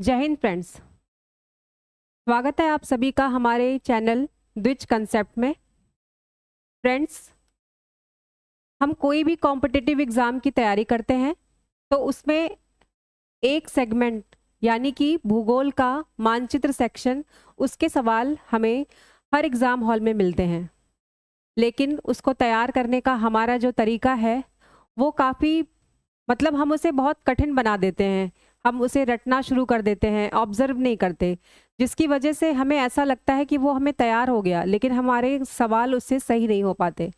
जय हिंद फ्रेंड्स। स्वागत है आप सभी का हमारे चैनल द्विज कंसेप्ट में। फ्रेंड्स, हम कोई भी कॉम्पिटिटिव एग्ज़ाम की तैयारी करते हैं तो उसमें एक सेगमेंट यानी कि भूगोल का मानचित्र सेक्शन, उसके सवाल हमें हर एग्ज़ाम हॉल में मिलते हैं। लेकिन उसको तैयार करने का हमारा जो तरीका है वो काफ़ी हम उसे बहुत कठिन बना देते हैं। हम उसे रटना शुरू कर देते हैं, ऑब्जर्व नहीं करते, जिसकी वजह से हमें ऐसा लगता है कि वो हमें तैयार हो गया, लेकिन हमारे सवाल उससे सही नहीं हो पाते।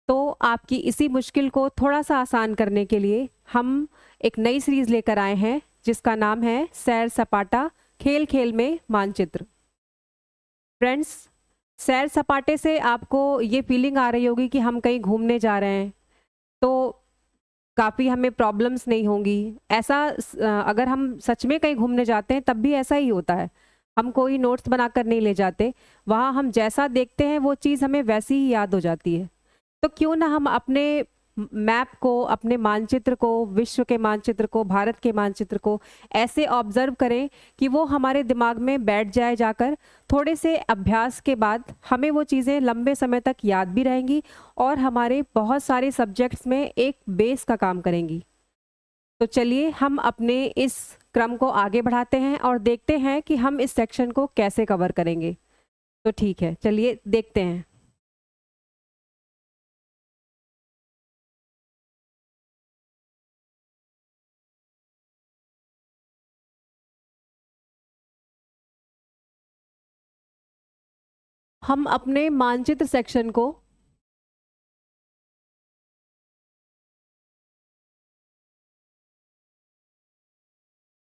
तो आपकी इसी मुश्किल को थोड़ा-सा आसान करने के लिए हम एक नई सीरीज़ लेकर आए हैं, जिसका नाम है सैर सपाटा खेल-खेल में मानचित्र। फ्रेंड्स, सैर सपाटे से आपको ये फीलिंग आ रही होगी कि हम कहीं घूमने जा रहे हैं, तो काफ़ी हमें प्रॉब्लम्स नहीं होंगी। अगर हम सच में कहीं घूमने जाते हैं तब भी ऐसा ही होता है। हम कोई नोट्स बनाकर नहीं ले जाते, वहाँ हम जैसा देखते हैं वो चीज़ हमें वैसी ही याद हो जाती है। तो क्यों ना हम अपने मैप को, अपने मानचित्र को, विश्व के मानचित्र को, भारत के मानचित्र को ऐसे ऑब्जर्व करें कि वो हमारे दिमाग में बैठ जाए जाकर। थोड़े से अभ्यास के बाद हमें वो चीज़ें लंबे समय तक याद भी रहेंगी और हमारे बहुत सारे सब्जेक्ट्स में एक बेस का काम करेंगी। तो चलिए हम अपने इस क्रम को आगे बढ़ाते हैं और देखते हैं कि हम इस सेक्शन को कैसे कवर करेंगे। तो ठीक है, चलिए देखते हैं। हम अपने मानचित्र सेक्शन को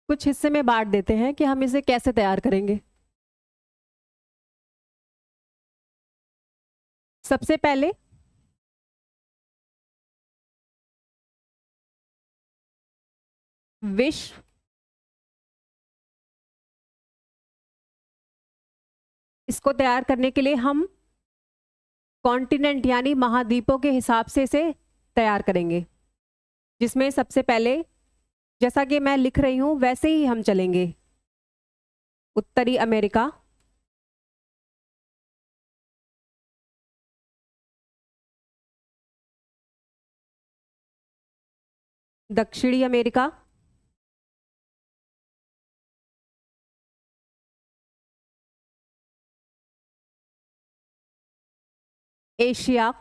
कुछ हिस्से में बांट देते हैं कि हम इसे कैसे तैयार करेंगे। सबसे पहले विश्व, इसको तैयार करने के लिए हम कॉन्टिनेंट यानी महाद्वीपों के हिसाब से इसे तैयार करेंगे, जिसमें सबसे पहले, जैसा कि मैं लिख रही हूं वैसे ही हम चलेंगे। उत्तरी अमेरिका, दक्षिणी अमेरिका, एशिया,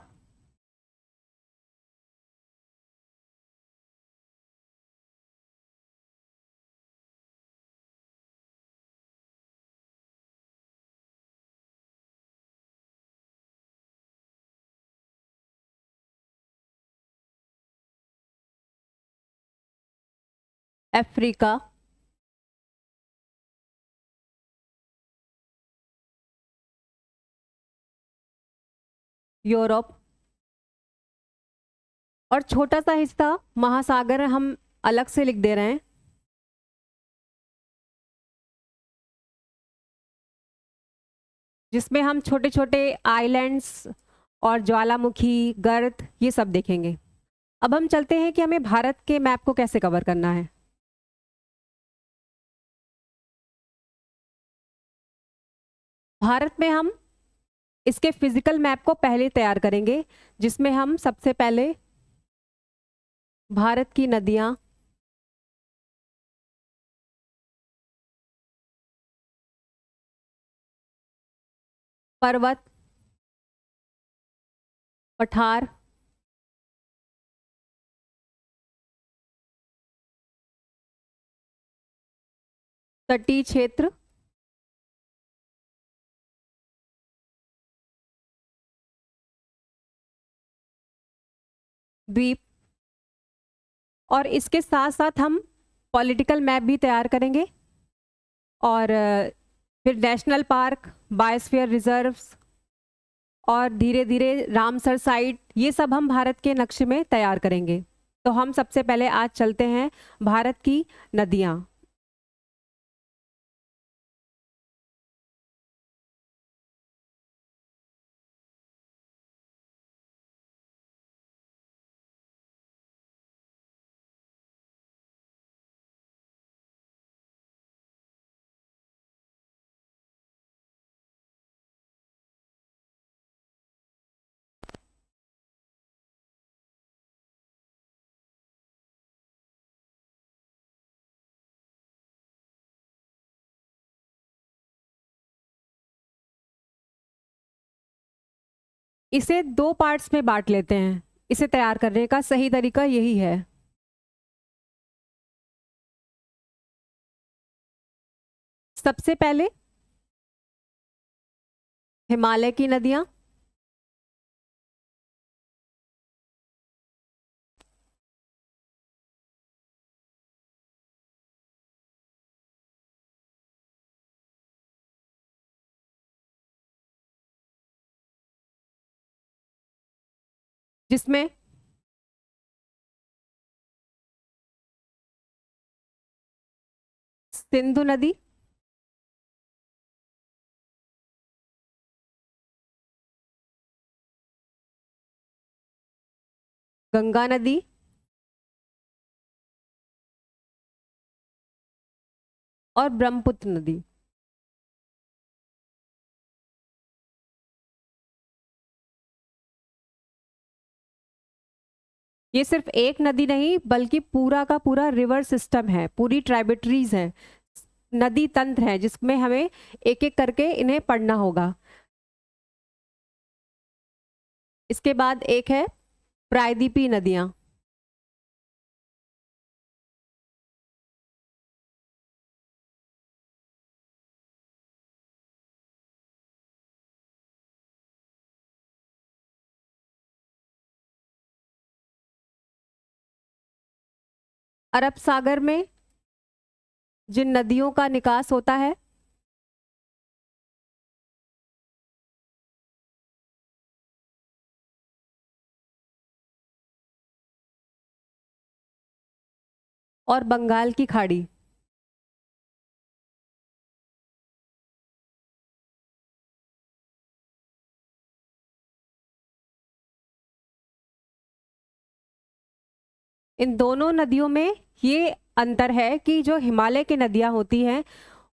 अफ्रीका, यूरोप और छोटा सा हिस्सा महासागर हम अलग से लिख दे रहे हैं, जिसमें हम छोटे छोटे आइलैंड्स और ज्वालामुखी, गर्त, ये सब देखेंगे। अब हम चलते हैं कि हमें भारत के मैप को कैसे कवर करना है। भारत में हम इसके फिजिकल मैप को पहले तैयार करेंगे, जिसमें हम सबसे पहले भारत की नदियां, पर्वत, पठार, तटीय क्षेत्र, द्वीप और इसके साथ साथ हम पॉलिटिकल मैप भी तैयार करेंगे और फिर नेशनल पार्क, बायोस्फीयर रिजर्व्स और धीरे धीरे रामसर साइट, ये सब हम भारत के नक्शे में तैयार करेंगे। तो हम सबसे पहले आज चलते हैं भारत की नदियां। इसे 2 पार्ट्स में बांट लेते हैं। इसे तैयार करने का सही तरीका यही है। सबसे पहले हिमालय की नदियां, जिसमें सिंधु नदी, गंगा नदी और ब्रह्मपुत्र नदी। ये सिर्फ एक नदी नहीं बल्कि पूरा का पूरा रिवर सिस्टम है, पूरी ट्राइबेटरीज है, नदी तंत्र है, जिसमें हमें एक एक करके इन्हें पढ़ना होगा। इसके बाद एक है प्रायद्वीपीय नदियां। अरब सागर में जिन नदियों का निकास होता है, और बंगाल की खाड़ी। इन दोनों नदियों में ये अंतर है कि जो हिमालय की नदियां होती हैं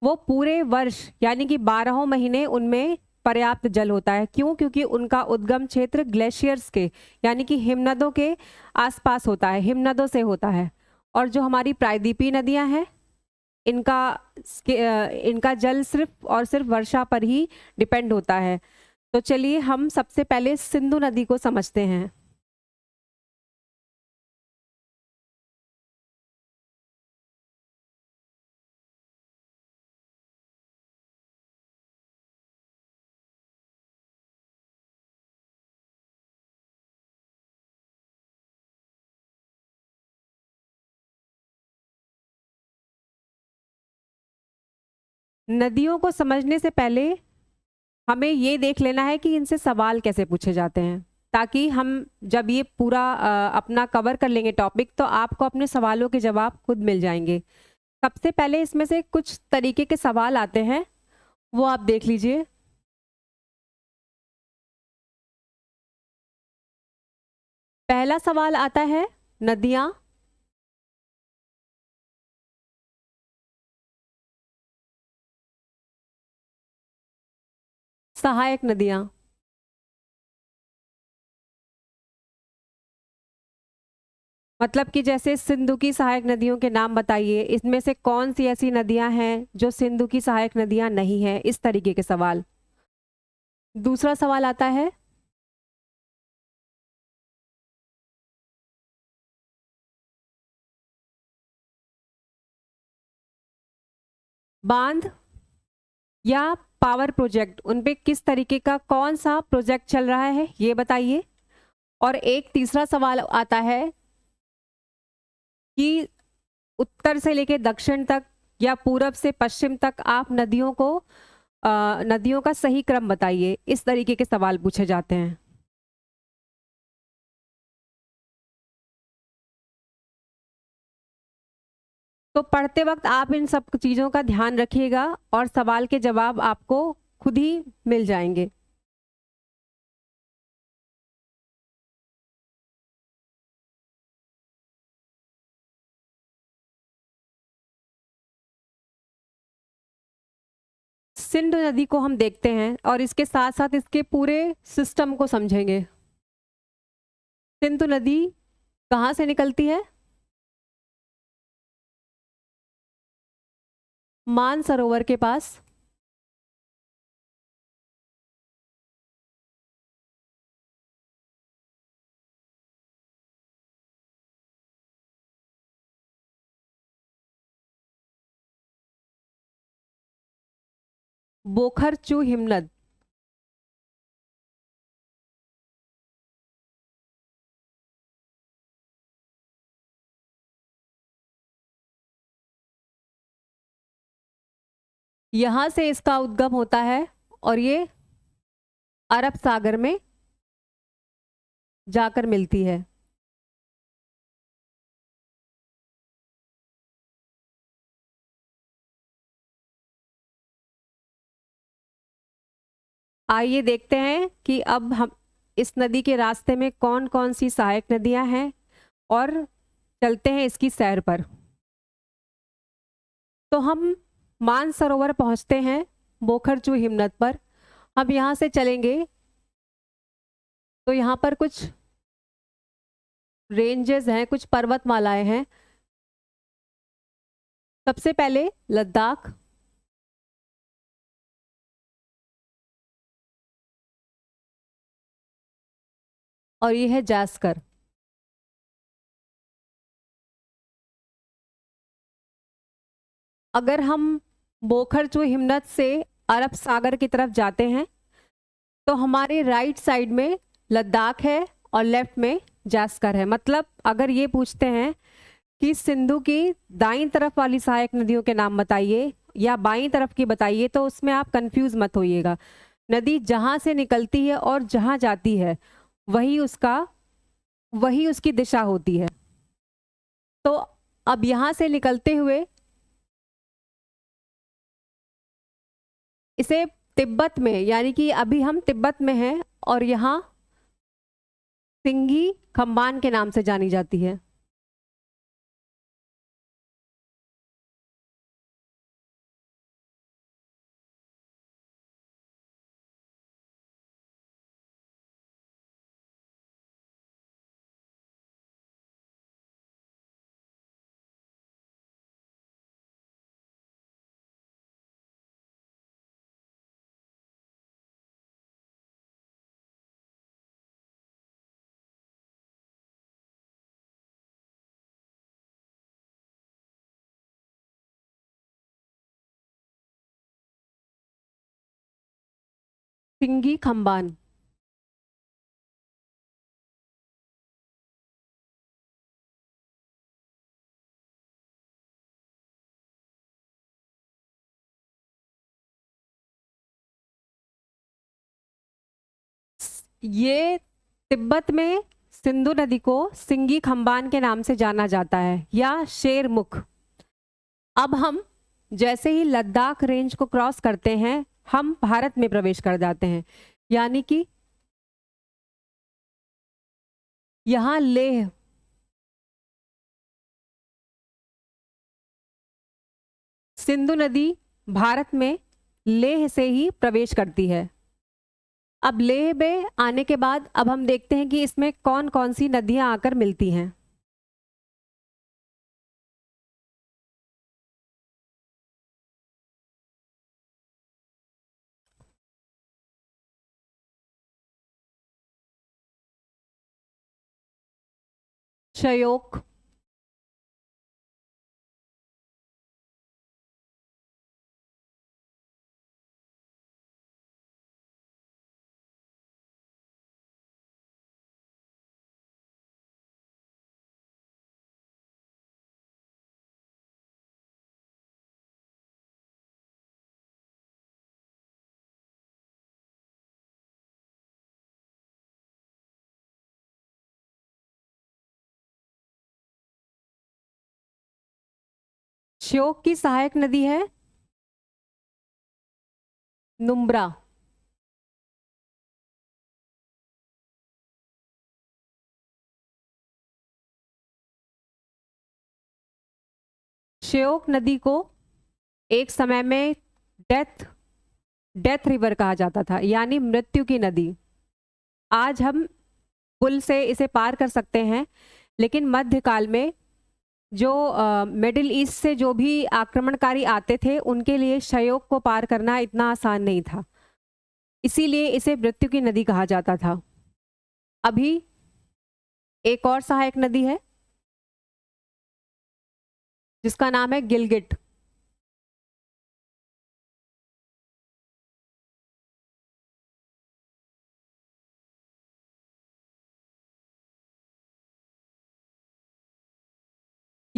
वो पूरे वर्ष यानी कि 12 महीने उनमें पर्याप्त जल होता है। क्यों? क्योंकि उनका उद्गम क्षेत्र ग्लेशियर्स के यानी कि हिमनदों के आसपास होता है, हिमनदों से होता है। और जो हमारी प्रायद्वीपीय नदियां हैं इनका इनका जल सिर्फ और सिर्फ वर्षा पर ही डिपेंड होता है। तो चलिए हम सबसे पहले सिंधु नदी को समझते हैं। नदियों को समझने से पहले हमें ये देख लेना है कि इनसे सवाल कैसे पूछे जाते हैं, ताकि हम जब ये पूरा अपना कवर कर लेंगे टॉपिक तो आपको अपने सवालों के जवाब खुद मिल जाएंगे। सबसे पहले इसमें से कुछ तरीके के सवाल आते हैं, वो आप देख लीजिए। पहला सवाल आता है, नदियां सहायक नदियां। मतलब कि जैसे सिंधु की सहायक नदियों के नाम बताइए, इसमें से कौन सी ऐसी नदियां हैं जो सिंधु की सहायक नदियां नहीं हैं, इस तरीके के सवाल। दूसरा सवाल आता है, बांध या पावर प्रोजेक्ट, उन पे किस तरीके का कौन सा प्रोजेक्ट चल रहा है ये बताइए। और एक तीसरा सवाल आता है कि उत्तर से लेकर दक्षिण तक या पूरब से पश्चिम तक आप नदियों को नदियों का सही क्रम बताइए। इस तरीके के सवाल पूछे जाते हैं। तो पढ़ते वक्त आप इन सब चीज़ों का ध्यान रखिएगा और सवाल के जवाब आपको खुद ही मिल जाएंगे। सिंधु नदी को हम देखते हैं और इसके साथ साथ इसके पूरे सिस्टम को समझेंगे। सिंधु नदी कहाँ से निकलती है? मानसरोवर के पास। बोखरचू हिमनद। यहां से इसका उद्गम होता है और ये अरब सागर में जाकर मिलती है। आइए देखते हैं कि अब हम इस नदी के रास्ते में कौन कौन सी सहायक नदियां हैं और चलते हैं इसकी सैर पर। तो हम मानसरोवर पहुंचते हैं बोखरचू हिमनद पर। हम यहाँ से चलेंगे तो यहाँ पर कुछ रेंजेस हैं, कुछ पर्वतमालाएं हैं। सबसे पहले लद्दाख, और ये है जास्कर। अगर हम बोखरचू हिमनद से अरब सागर की तरफ जाते हैं तो हमारे राइट साइड में लद्दाख है और लेफ्ट में जास्कर है। मतलब अगर ये पूछते हैं कि सिंधु की दाईं तरफ वाली सहायक नदियों के नाम बताइए या बाईं तरफ की बताइए, तो उसमें आप कंफ्यूज मत होइएगा। नदी जहां से निकलती है और जहां जाती है वही उसकी दिशा होती है। तो अब यहां से निकलते हुए इसे तिब्बत में, यानी कि अभी हम तिब्बत में हैं और यहाँ सिंगी खम्बान के नाम से जानी जाती है। सिंगी खम्बान। ये तिब्बत में सिंधु नदी को सिंगी खम्बान के नाम से जाना जाता है या शेरमुख। अब हम जैसे ही लद्दाख रेंज को क्रॉस करते हैं हम भारत में प्रवेश कर जाते हैं, यानी कि यहाँ लेह, सिंधु नदी भारत में लेह से ही प्रवेश करती है। अब लेह में आने के बाद अब हम देखते हैं कि इसमें कौन कौन सी नदियां आकर मिलती हैं। श्योक, श्योक की सहायक नदी है नुब्रा। श्योक नदी को एक समय में डेथ डेथ रिवर कहा जाता था, यानी मृत्यु की नदी। आज हम पुल से इसे पार कर सकते हैं, लेकिन मध्यकाल में जो मिडिल ईस्ट से जो भी आक्रमणकारी आते थे उनके लिए श्योक को पार करना इतना आसान नहीं था, इसीलिए इसे मृत्यु की नदी कहा जाता था। अभी एक और सहायक नदी है जिसका नाम है गिलगिट।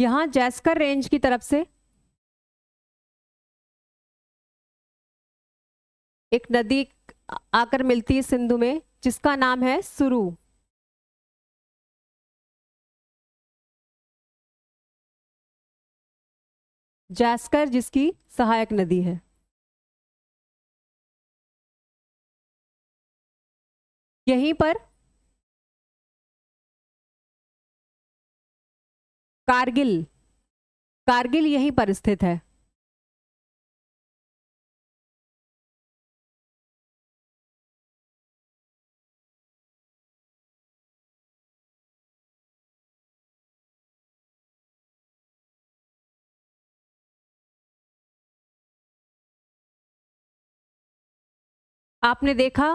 यहाँ जैस्कर रेंज की तरफ से एक नदी आकर मिलती है सिंधु में, जिसका नाम है सुरु। जैस्कर जिसकी सहायक नदी है। यहीं पर कारगिल, कारगिल यहीं पर स्थित है। आपने देखा,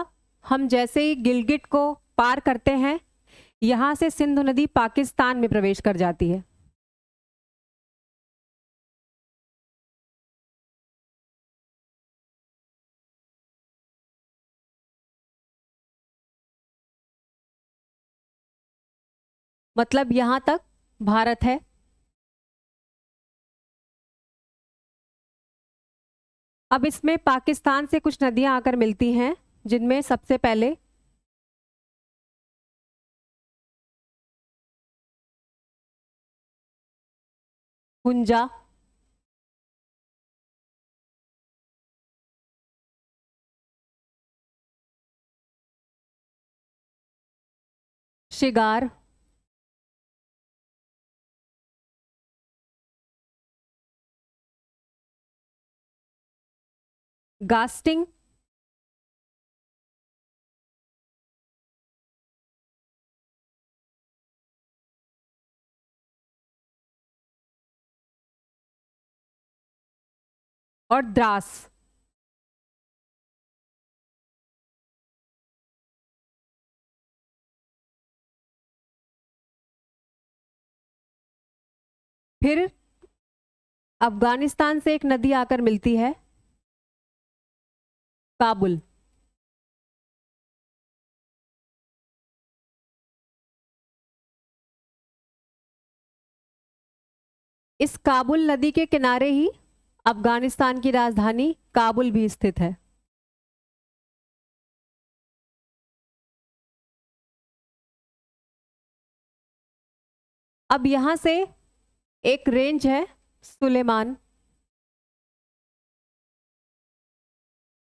हम जैसे ही गिलगिट को पार करते हैं, यहां से सिंधु नदी पाकिस्तान में प्रवेश कर जाती है। मतलब यहां तक भारत है। अब इसमें पाकिस्तान से कुछ नदियां आकर मिलती हैं, जिनमें सबसे पहले हुंजा, शिगार, गास्टिंग, और द्रास। फिर अफगानिस्तान से एक नदी आकर मिलती है, काबुल। इस काबुल नदी के किनारे ही अफगानिस्तान की राजधानी काबुल भी स्थित है। अब यहां से एक रेंज है सुलेमान।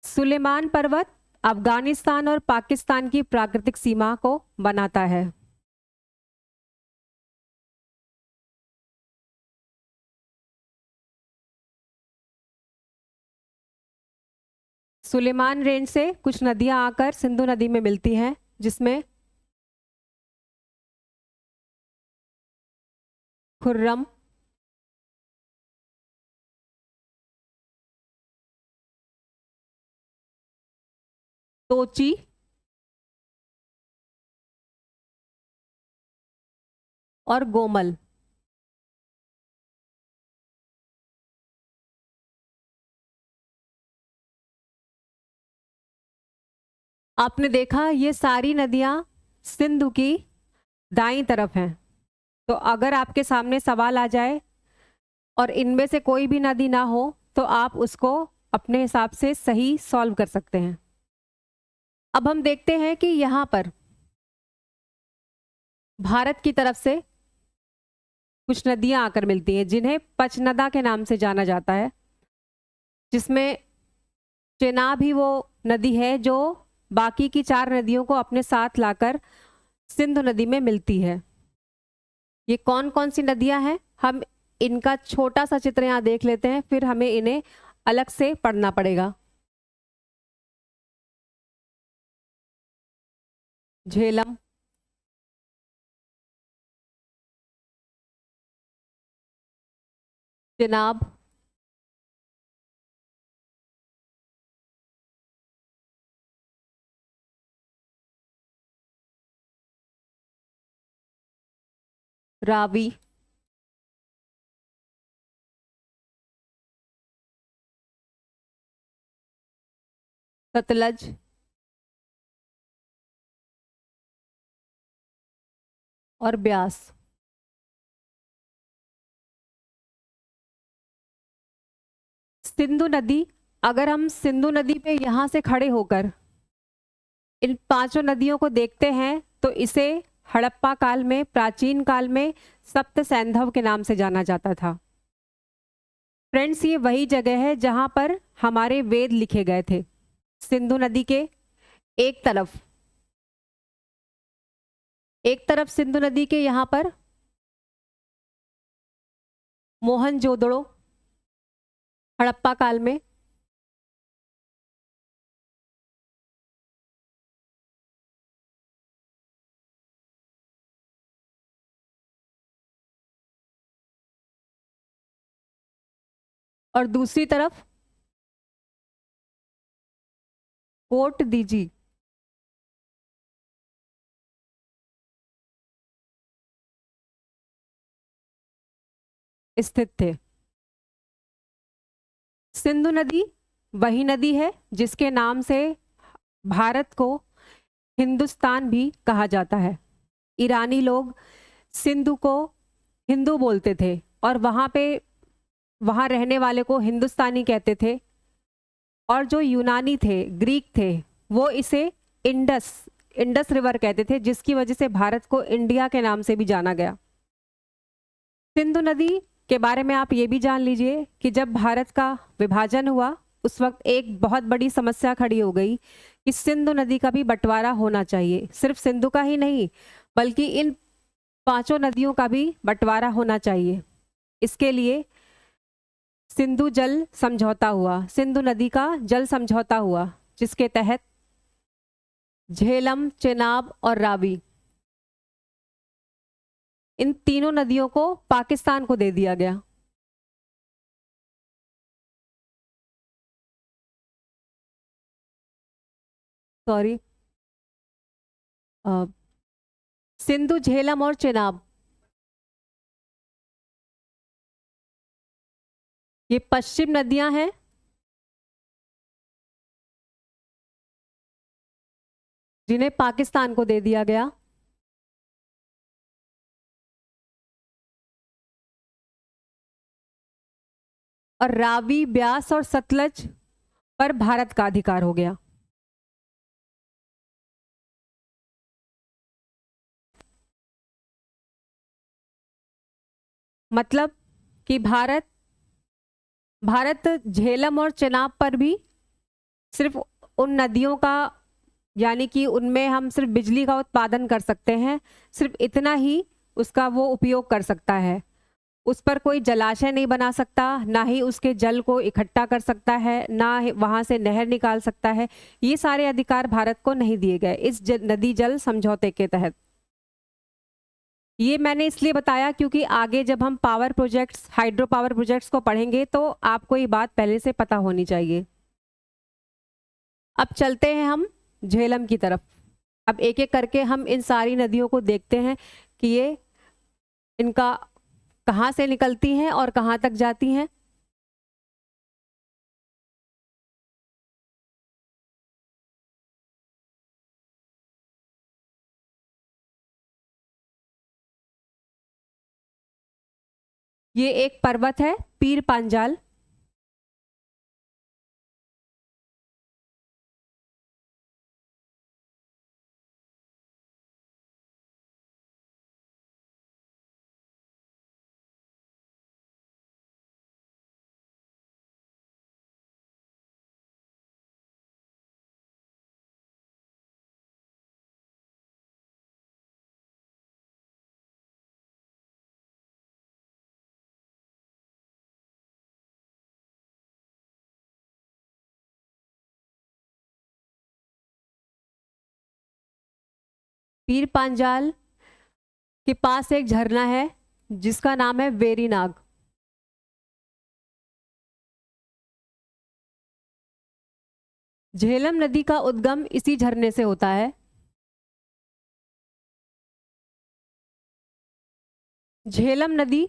सुलेमान पर्वत अफगानिस्तान और पाकिस्तान की प्राकृतिक सीमा को बनाता है। सुलेमान रेंज से कुछ नदियां आकर सिंधु नदी में मिलती हैं, जिसमें खुर्रम, तोची और गोमल। आपने देखा, ये सारी नदियां सिंधु की दाईं तरफ हैं। तो अगर आपके सामने सवाल आ जाए और इनमें से कोई भी नदी ना हो, तो आप उसको अपने हिसाब से सही सॉल्व कर सकते हैं। अब हम देखते हैं कि यहाँ पर भारत की तरफ से कुछ नदियां आकर मिलती हैं, जिन्हें पचनदा के नाम से जाना जाता है, जिसमें चेनाब ही वो नदी है जो बाकी की 4 नदियों को अपने साथ लाकर सिंधु नदी में मिलती है। ये कौन कौन सी नदियां हैं, हम इनका छोटा सा चित्र यहाँ देख लेते हैं, फिर हमें इन्हें अलग से पढ़ना पड़ेगा। झेलम, चेनाब, रावी, सतलज, और ब्यास। सिंधु नदी, अगर हम सिंधु नदी पे यहाँ से खड़े होकर इन पांचों नदियों को देखते हैं तो इसे हड़प्पा काल में, प्राचीन काल में सप्त सैंधव के नाम से जाना जाता था। फ्रेंड्स, ये वही जगह है जहां पर हमारे वेद लिखे गए थे। सिंधु नदी के एक तरफ सिंधु नदी के यहाँ पर मोहनजोदड़ो हड़प्पा काल में, और दूसरी तरफ कोट दीजी स्थित थे। सिंधु नदी वही नदी है जिसके नाम से भारत को हिंदुस्तान भी कहा जाता है। ईरानी लोग सिंधु को हिंदू बोलते थे और वहाँ रहने वाले को हिंदुस्तानी कहते थे, और जो यूनानी थे, ग्रीक थे, वो इसे इंडस रिवर कहते थे, जिसकी वजह से भारत को इंडिया के नाम से भी जाना गया। सिंधु नदी के बारे में आप ये भी जान लीजिए कि जब भारत का विभाजन हुआ उस वक्त एक बहुत बड़ी समस्या खड़ी हो गई कि सिंधु नदी का भी बंटवारा होना चाहिए। सिर्फ सिंधु का ही नहीं बल्कि इन पांचों नदियों का भी बंटवारा होना चाहिए। इसके लिए सिंधु जल समझौता हुआ, सिंधु नदी का जल समझौता हुआ, जिसके तहत झेलम, चेनाब और रावी, इन तीनों नदियों को पाकिस्तान को दे दिया गया। सॉरी, सिंधु, झेलम और चेनाब, ये पश्चिम नदियां हैं जिन्हें पाकिस्तान को दे दिया गया। और रावी, ब्यास और सतलज पर भारत का अधिकार हो गया। मतलब कि भारत झेलम और चेनाब पर भी सिर्फ उन नदियों का, यानी कि उनमें हम सिर्फ बिजली का उत्पादन कर सकते हैं, सिर्फ इतना ही उसका वो उपयोग कर सकता है। उस पर कोई जलाशय नहीं बना सकता, ना ही उसके जल को इकट्ठा कर सकता है, ना वहां से नहर निकाल सकता है। ये सारे अधिकार भारत को नहीं दिए गए इस नदी जल समझौते के तहत। ये मैंने इसलिए बताया क्योंकि आगे जब हम power projects, hydro power projects को पढ़ेंगे तो आपको ये बात पहले से पता होनी चाहिए। अब चलते हैं हम झेलम की तरफ। अब एक एक करके हम इन सारी नदियों को देखते हैं कि ये इनका कहाँ से निकलती हैं और कहाँ तक जाती हैं। ये एक पर्वत है, पीर पांजाल। पीर पांजाल के पास एक झरना है जिसका नाम है वेरीनाग। झेलम नदी का उद्गम इसी झरने से होता है। झेलम नदी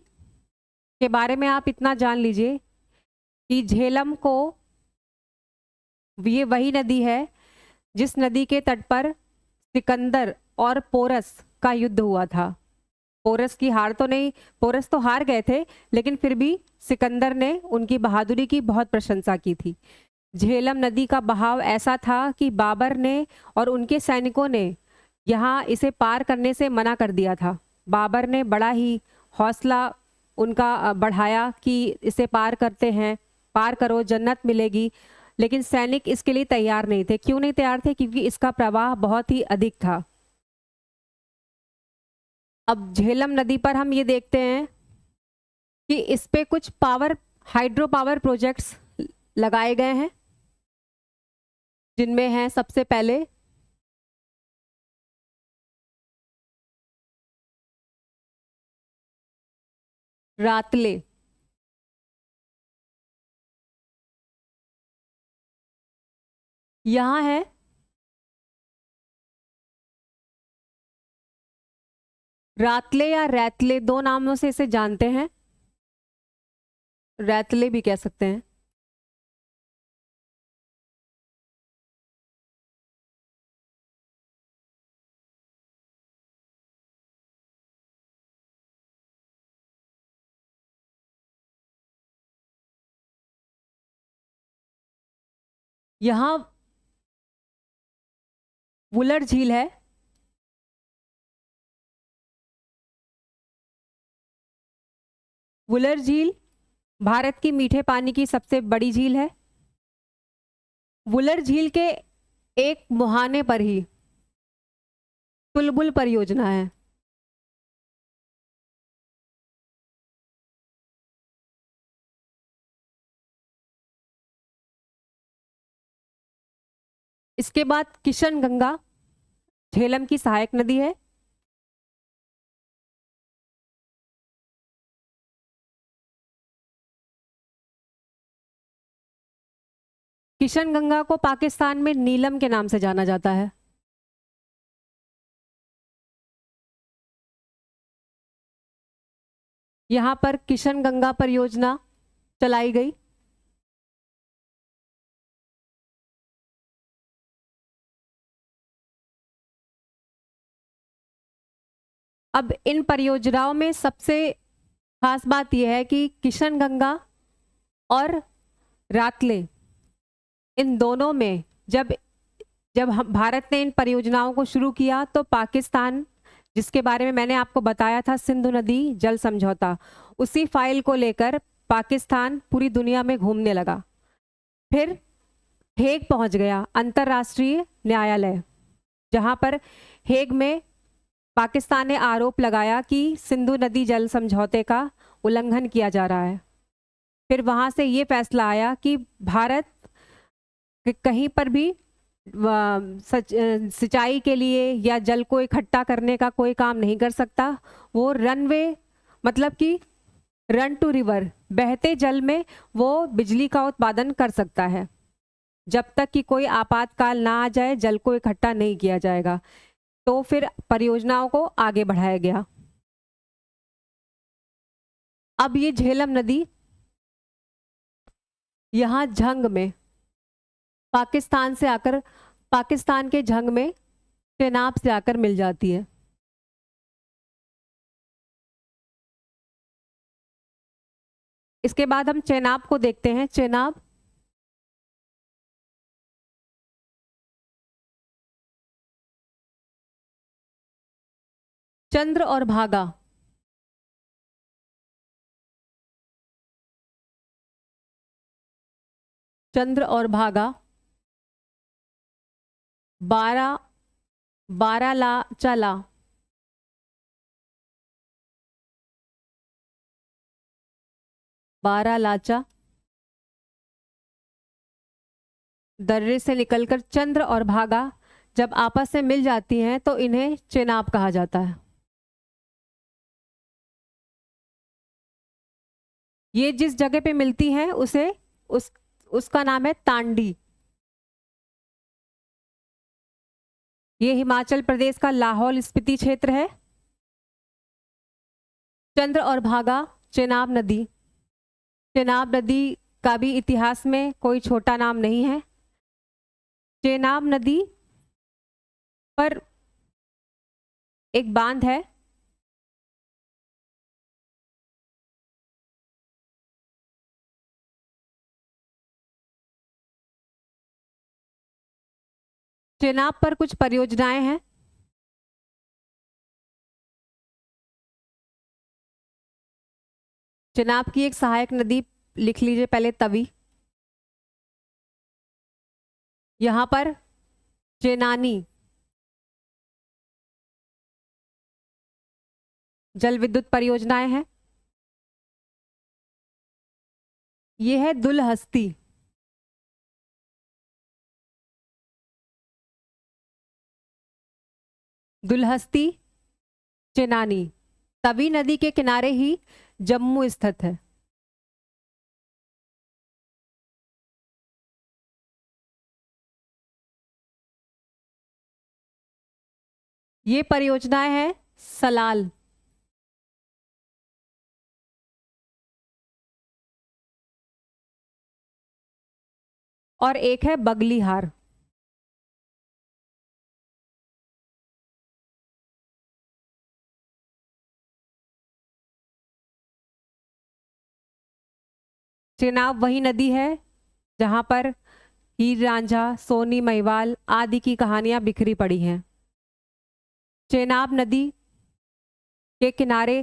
के बारे में आप इतना जान लीजिए कि झेलम को, ये वही नदी है जिस नदी के तट पर सिकंदर और पोरस का युद्ध हुआ था। पोरस की हार तो नहीं, पोरस तो हार गए थे, लेकिन फिर भी सिकंदर ने उनकी बहादुरी की बहुत प्रशंसा की थी। झेलम नदी का बहाव ऐसा था कि बाबर ने और उनके सैनिकों ने यहाँ इसे पार करने से मना कर दिया था। बाबर ने बड़ा ही हौसला उनका बढ़ाया कि इसे पार करते हैं, पार करो जन्नत मिलेगी, लेकिन सैनिक इसके लिए तैयार नहीं थे। क्यों नहीं तैयार थे? क्योंकि इसका प्रवाह बहुत ही अधिक था। अब झेलम नदी पर हम ये देखते हैं कि इस पे कुछ हाइड्रो पावर प्रोजेक्ट्स लगाए गए हैं, जिनमें हैं सबसे पहले रातले। यहाँ है रातले या रैतले, दो नामों से इसे जानते हैं, रैतले भी कह सकते हैं। यहाँ वुलर झील है, वुलर झील भारत की मीठे पानी की सबसे बड़ी झील है। वुलर झील के एक मुहाने पर ही बुलबुल परियोजना है। इसके बाद किशन गंगा झेलम की सहायक नदी है। किशन गंगा को पाकिस्तान में नीलम के नाम से जाना जाता है। यहाँ पर किशन गंगा परियोजना चलाई गई। अब इन परियोजनाओं में सबसे खास बात यह है कि किशन गंगा और रातले, इन दोनों में जब जब हम भारत ने इन परियोजनाओं को शुरू किया तो पाकिस्तान, जिसके बारे में मैंने आपको बताया था, सिंधु नदी जल समझौता, उसी फाइल को लेकर पाकिस्तान पूरी दुनिया में घूमने लगा। फिर हेग पहुंच गया, अंतर्राष्ट्रीय न्यायालय, जहां पर हेग में पाकिस्तान ने आरोप लगाया कि सिंधु नदी जल समझौते का उल्लंघन किया जा रहा है। फिर वहां से ये फैसला आया कि भारत कहीं पर भी सिंचाई के लिए या जल को इकट्ठा करने का कोई काम नहीं कर सकता। वो रनवे, मतलब कि रन टू रिवर, बहते जल में वो बिजली का उत्पादन कर सकता है। जब तक कि कोई आपातकाल ना आ जाए, जल को इकट्ठा नहीं किया जाएगा। तो फिर परियोजनाओं को आगे बढ़ाया गया। अब ये झेलम नदी यहाँ झंग में पाकिस्तान के झंग में चेनाब से आकर मिल जाती है। इसके बाद हम चेनाब को देखते हैं। चेनाब चंद्र और भागा, चंद्र और भागा, बारह ला चला, बारह लाचा, दर्रे से निकलकर चंद्र और भागा जब आपस में मिल जाती हैं तो इन्हें चेनाब कहा जाता है। ये जिस जगह पे मिलती हैं उसका नाम है तांडी। ये हिमाचल प्रदेश का लाहौल स्पीति क्षेत्र है। चंद्र और भागा, चेनाब नदी। चेनाब नदी का भी इतिहास में कोई छोटा नाम नहीं है। चेनाब नदी पर एक बांध है चेनाब पर कुछ परियोजनाएं हैं। चेनाब की एक सहायक नदी लिख लीजिए पहले, तवी। यहां पर चेनानी जल विद्युत परियोजनाएं हैं। ये है दुलहस्ती। दुलहस्ती, चेनानी, तवी नदी के किनारे ही जम्मू स्थित है। ये परियोजनाएं हैं सलाल। और एक है बगलीहार। चेनाब वही नदी है जहां पर हीर रांझा, सोनी महिवाल आदि की कहानियां बिखरी पड़ी हैं। चेनाब नदी के किनारे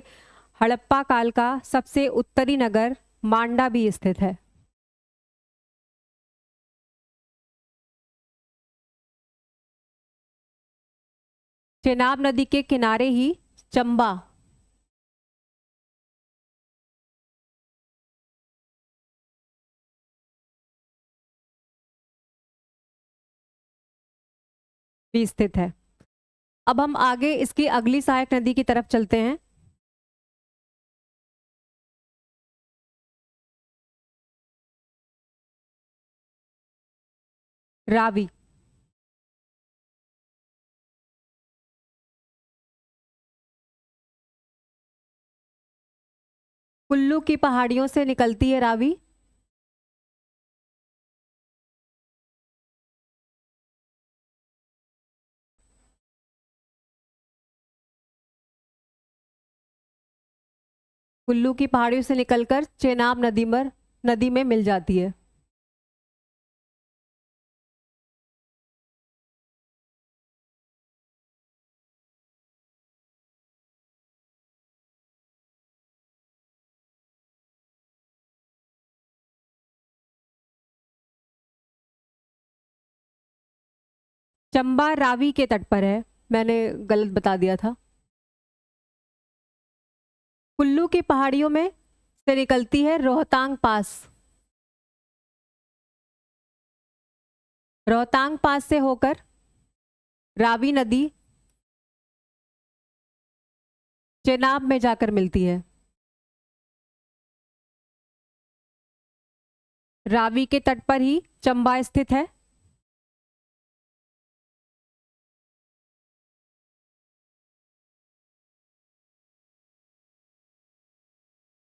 हड़प्पा काल का सबसे उत्तरी नगर मांडा भी स्थित है। चेनाब नदी के किनारे ही चंबा, भी स्थित है। अब हम आगे इसकी अगली सहायक नदी की तरफ चलते हैं। रावी। कुल्लू की पहाड़ियों से निकलती है रावी। कुल्लू की पहाड़ियों से निकलकर चेनाब नदी में मिल जाती है। चंबा रावी के तट पर है, मैंने गलत बता दिया था। कुल्लू की पहाड़ियों में से निकलती है रोहतांग पास। रोहतांग पास से होकर रावी नदी चेनाब में जाकर मिलती है। रावी के तट पर ही चंबा स्थित है।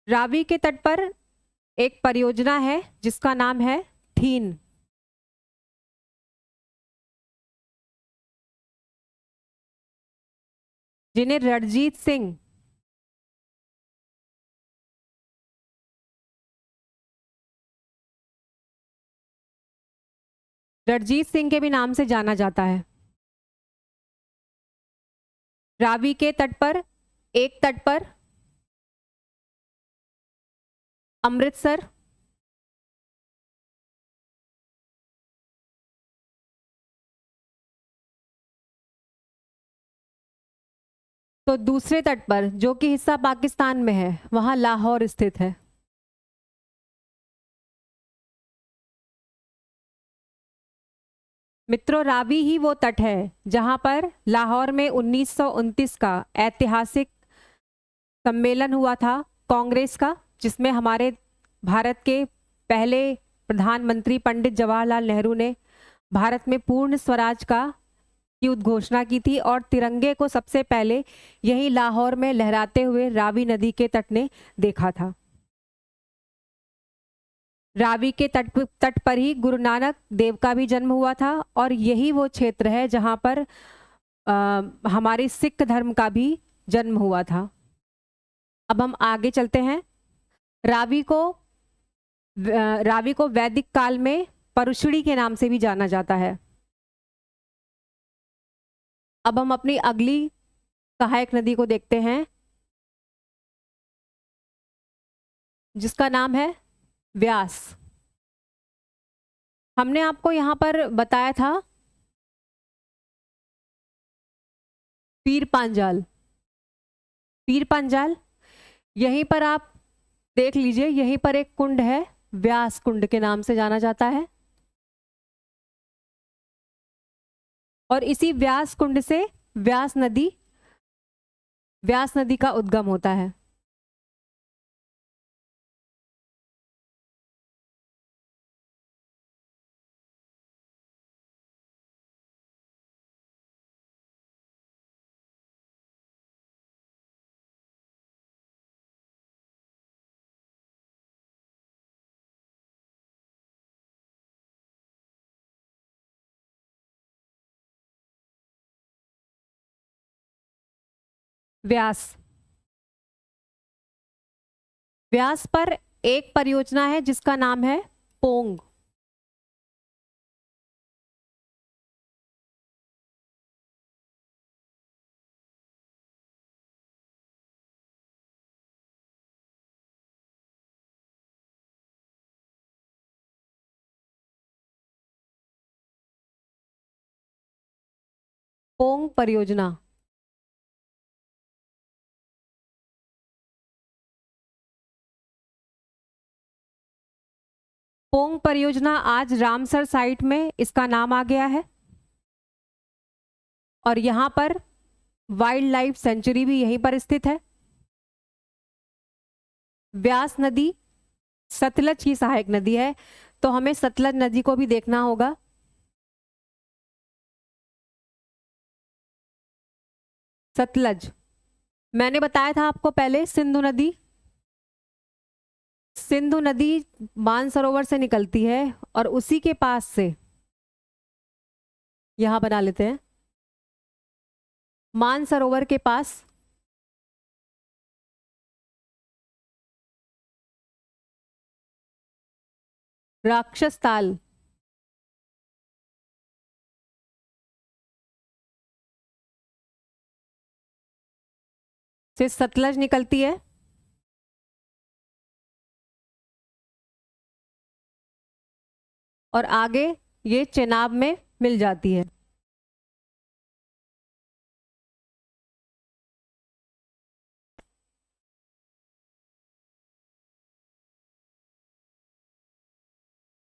रावी के तट पर एक परियोजना है जिसका नाम है थीन। जिन्हें रणजीत सिंह के भी नाम से जाना जाता है। रावी के तट पर एक तट पर अमृतसर, तो दूसरे तट पर जो कि हिस्सा पाकिस्तान में है वहां लाहौर स्थित है। मित्रों, रावी ही वो तट है जहां पर लाहौर में 1929 का ऐतिहासिक सम्मेलन हुआ था कांग्रेस का, जिसमें हमारे भारत के पहले प्रधानमंत्री पंडित जवाहरलाल नेहरू ने भारत में पूर्ण स्वराज की उद्घोषणा की थी और तिरंगे को सबसे पहले यही लाहौर में लहराते हुए रावी नदी के तट ने देखा था। रावी के तट पर ही गुरु नानक देव का भी जन्म हुआ था और यही वो क्षेत्र है जहां पर हमारे सिख धर्म का भी जन्म हुआ था। अब हम आगे चलते हैं। रावी को वैदिक काल में परुषणी के नाम से भी जाना जाता है। अब हम अपनी अगली सहायक नदी को देखते हैं, जिसका नाम है व्यास। हमने आपको यहां पर बताया था पीर पांजाल। पीर पांजाल, यहीं पर आप देख लीजिए, यहीं पर एक कुंड है, व्यास कुंड के नाम से जाना जाता है। और इसी व्यास कुंड से व्यास नदी का उद्गम होता है। व्यास, व्यास पर एक परियोजना है जिसका नाम है पोंग। पोंग परियोजना। पोंग परियोजना आज रामसर साइट में इसका नाम आ गया है, और यहां पर वाइल्ड लाइफ सेंचुरी भी यहीं पर स्थित है। व्यास नदी सतलज की सहायक नदी है, तो हमें सतलज नदी को भी देखना होगा। सतलज, मैंने बताया था आपको पहले सिंधु नदी। सिंधु नदी मानसरोवर से निकलती है और उसी के पास से, यहां बना लेते हैं, मानसरोवर के पास राक्षस ताल से सतलज निकलती है, और आगे ये चेनाब में मिल जाती है।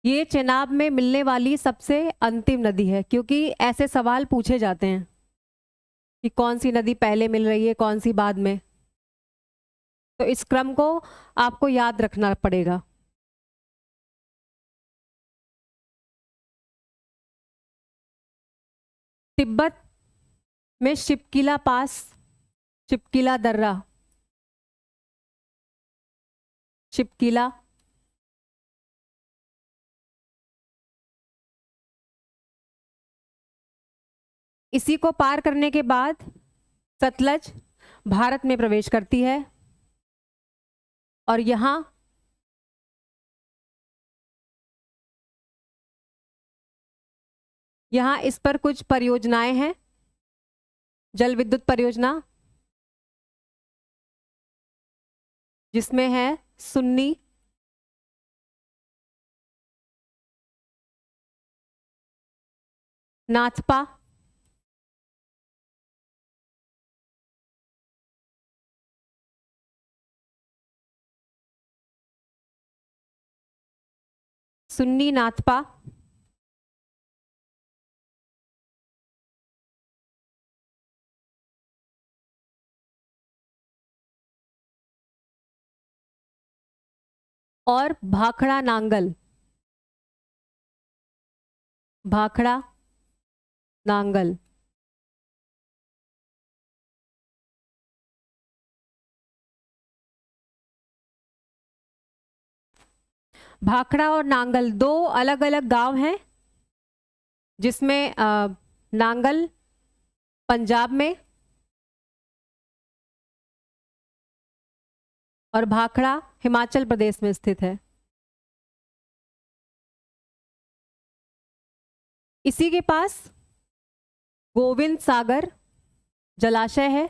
ये चेनाब में मिलने वाली सबसे अंतिम नदी है, क्योंकि ऐसे सवाल पूछे जाते हैं कि कौन सी नदी पहले मिल रही है, कौन सी बाद में। तो इस क्रम को आपको याद रखना पड़ेगा। तिब्बत में शिपकिला पास, शिपकिला दर्रा, शिपकिला, इसी को पार करने के बाद सतलज भारत में प्रवेश करती है, और यहां इस पर कुछ परियोजनाएं हैं। जल विद्युत परियोजना, जिसमें है सुन्नी, नाथपा, सुन्नी नाथपा, और भाखड़ा नांगल, भाखड़ा नांगल। भाखड़ा और नांगल दो अलग अलग गांव हैं, जिसमें नांगल पंजाब में और भाखड़ा हिमाचल प्रदेश में स्थित है। इसी के पास गोविंद सागर जलाशय है,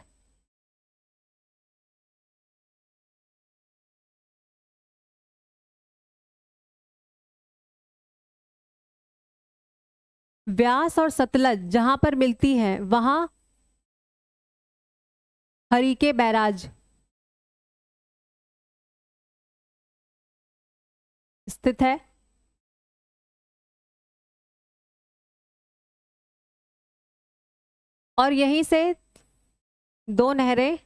व्यास और सतलज जहां पर मिलती है वहां हरीके बैराज स्थित है। और यहीं से दो नहरें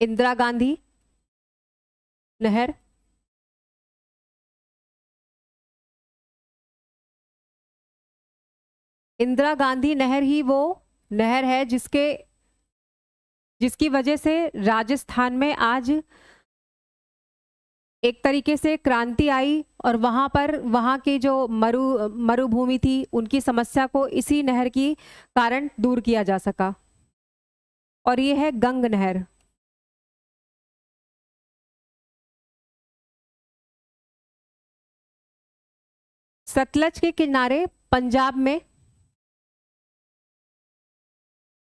इंदिरा गांधी नहर, इंदिरा गांधी नहर ही वो नहर है जिसकी वजह से राजस्थान में आज एक तरीके से क्रांति आई और वहां पर वहां की जो मरुभूमि थी उनकी समस्या को इसी नहर की कारण दूर किया जा सका। और ये है गंग नहर। सतलज के किनारे पंजाब में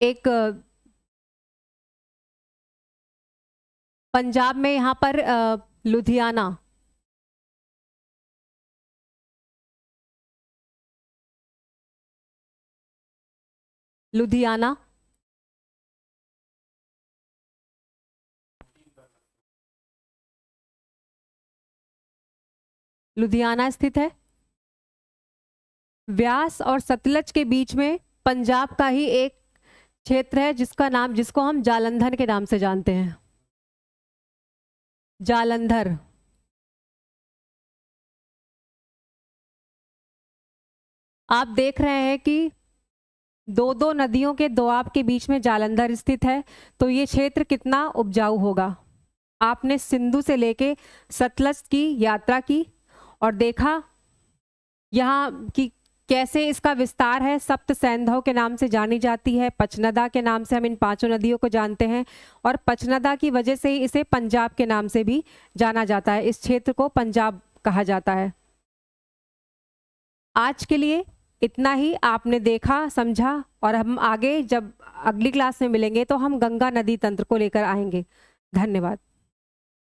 एक यहाँ पर लुधियाना, लुधियाना लुधियाना स्थित है। व्यास और सतलज के बीच में पंजाब का ही एक क्षेत्र है जिसको हम जालंधर के नाम से जानते हैं। जालंधर। आप देख रहे हैं कि दो नदियों के दोआब के बीच में जालंधर स्थित है, तो ये क्षेत्र कितना उपजाऊ होगा। आपने सिंधु से लेके सतलज की यात्रा की और देखा यहाँ की कैसे इसका विस्तार है। सप्त सैंधव के नाम से जानी जाती है, पचनदा के नाम से हम इन 5 नदियों को जानते हैं और पचनदा की वजह से ही इसे पंजाब के नाम से भी जाना जाता है। इस क्षेत्र को पंजाब कहा जाता है। आज के लिए इतना ही। आपने देखा, समझा, और हम आगे जब अगली क्लास में मिलेंगे तो हम गंगा नदी तंत्र को लेकर आएंगे। धन्यवाद।